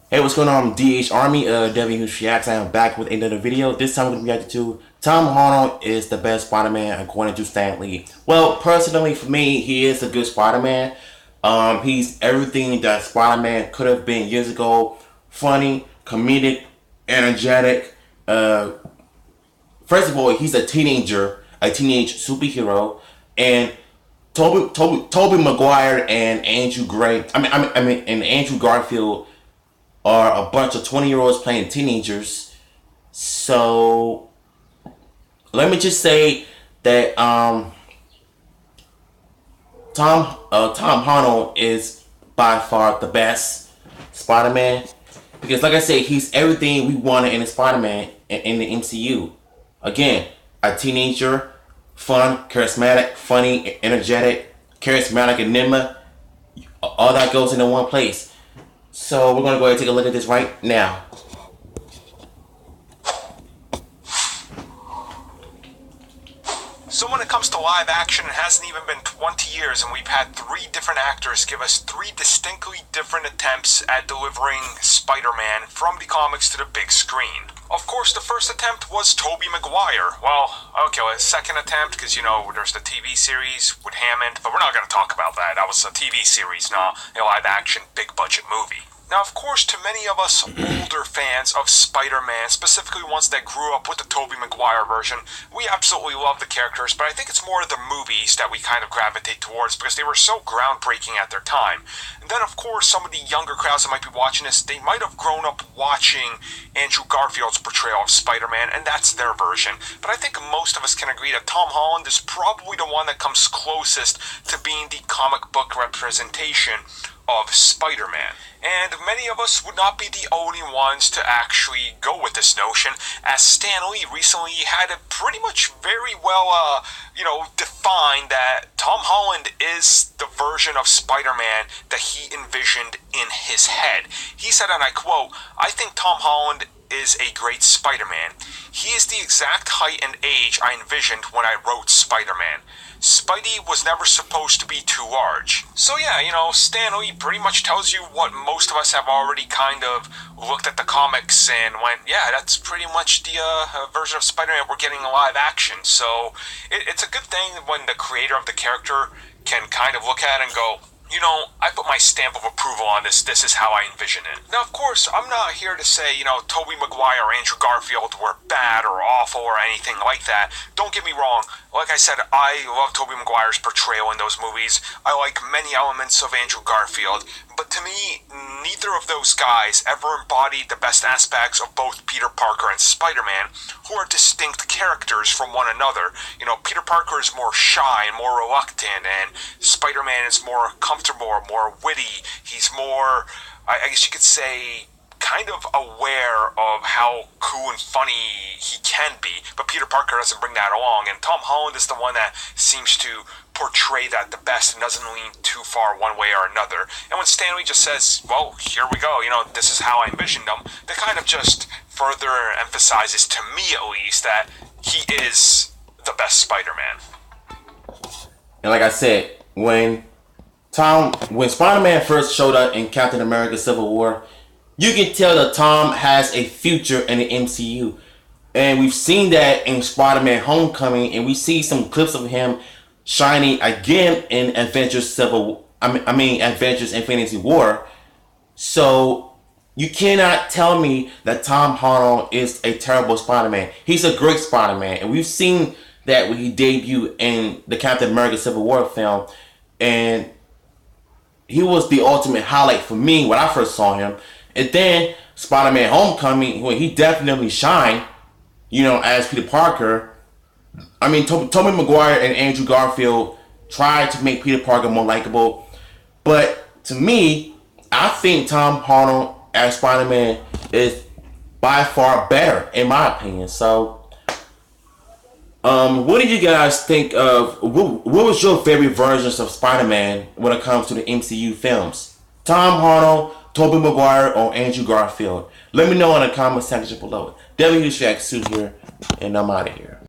Hey, what's going on, DH Army? W Reacts. I am back with another video. This time we're going to react to Tom Holland is the best Spider-Man according to Stan Lee. Well, personally for me, he is a good Spider-Man. He's everything that Spider-Man could have been years ago. Funny, comedic, energetic. First of all, he's a teenager, a teenage superhero, and Toby Maguire and Andrew Gray. And Andrew Garfield are a bunch of 20-year-olds playing teenagers. So let me just say that Tom Holland is by far the best Spider-Man, because like I said, he's everything we wanted in a Spider-Man in the MCU. Again, a teenager, fun, charismatic, funny, energetic, charismatic enigma. All that goes into one place. So we're gonna go ahead and take a look at this right now. So when it comes to live action, it hasn't even been 20 years and we've had 3 different actors give us 3 distinctly different attempts at delivering Spider-Man from the comics to the big screen. Of course, the first attempt was Tobey Maguire. Well, okay, a second attempt, because, you know, there's the TV series with Hammond, but we're not going to talk about that. That was a TV series, not a live action, big budget movie. Now, of course, to many of us older fans of Spider-Man, specifically ones that grew up with the Tobey Maguire version, we absolutely love the characters, but I think it's more the movies that we kind of gravitate towards because they were so groundbreaking at their time. And then, of course, some of the younger crowds that might be watching this, they might have grown up watching Andrew Garfield's portrayal of Spider-Man, and that's their version. But I think most of us can agree that Tom Holland is probably the one that comes closest to being the comic book representation of Spider-Man. And many of us would not be the only ones to actually go with this notion, as Stan Lee recently had it pretty much very well, defined that Tom Holland is the version of Spider-Man that he envisioned in his head. He said, and I quote, "I think Tom Holland is a great Spider-Man. He is the exact height and age I envisioned when I wrote Spider-Man. Spidey was never supposed to be too large." So yeah, Stan Lee pretty much tells you what most of us have already kind of looked at the comics and went, yeah, that's pretty much the version of Spider-Man we're getting in live action. So it's a good thing when the creator of the character can kind of look at it and go, I put my stamp of approval on this. This is how I envision it. Now, of course, I'm not here to say, Tobey Maguire or Andrew Garfield were bad or awful or anything like that. Don't get me wrong. Like I said, I love Tobey Maguire's portrayal in those movies. I like many elements of Andrew Garfield. But to me, neither of those guys ever embodied the best aspects of both Peter Parker and Spider-Man, who are distinct characters from one another. Peter Parker is more shy and more reluctant, and Spider-Man is more comfortable, more witty. He's more, I guess you could say, kind of aware of how cool and funny he can be, but Peter Parker doesn't bring that along, and Tom Holland is the one that seems to portray that the best and doesn't lean too far one way or another. And when Stanley just says, well, here we go, this is how I envisioned them, that kind of just further emphasizes, to me at least, that he is the best Spider-Man. And like I said, when Spider-Man first showed up in Captain America Civil War, you can tell that Tom has a future in the MCU. And we've seen that in Spider-Man Homecoming, and we see some clips of him shining again in Avengers Infinity War. So you cannot tell me that Tom Holland is a terrible Spider-Man. He's a great Spider-Man, and we've seen that when he debuted in the Captain America Civil War film, and he was the ultimate highlight for me when I first saw him. And then Spider-Man Homecoming, when he definitely shined, as Peter Parker. I mean, Tobey Maguire and Andrew Garfield tried to make Peter Parker more likable. But to me, I think Tom Holland as Spider-Man is by far better, in my opinion. So, what do you guys think of, what was your favorite versions of Spider-Man when it comes to the MCU films? Tom Holland, Tobey Maguire, or Andrew Garfield? Let me know in the comment section below. WHX2 here, and I'm out of here.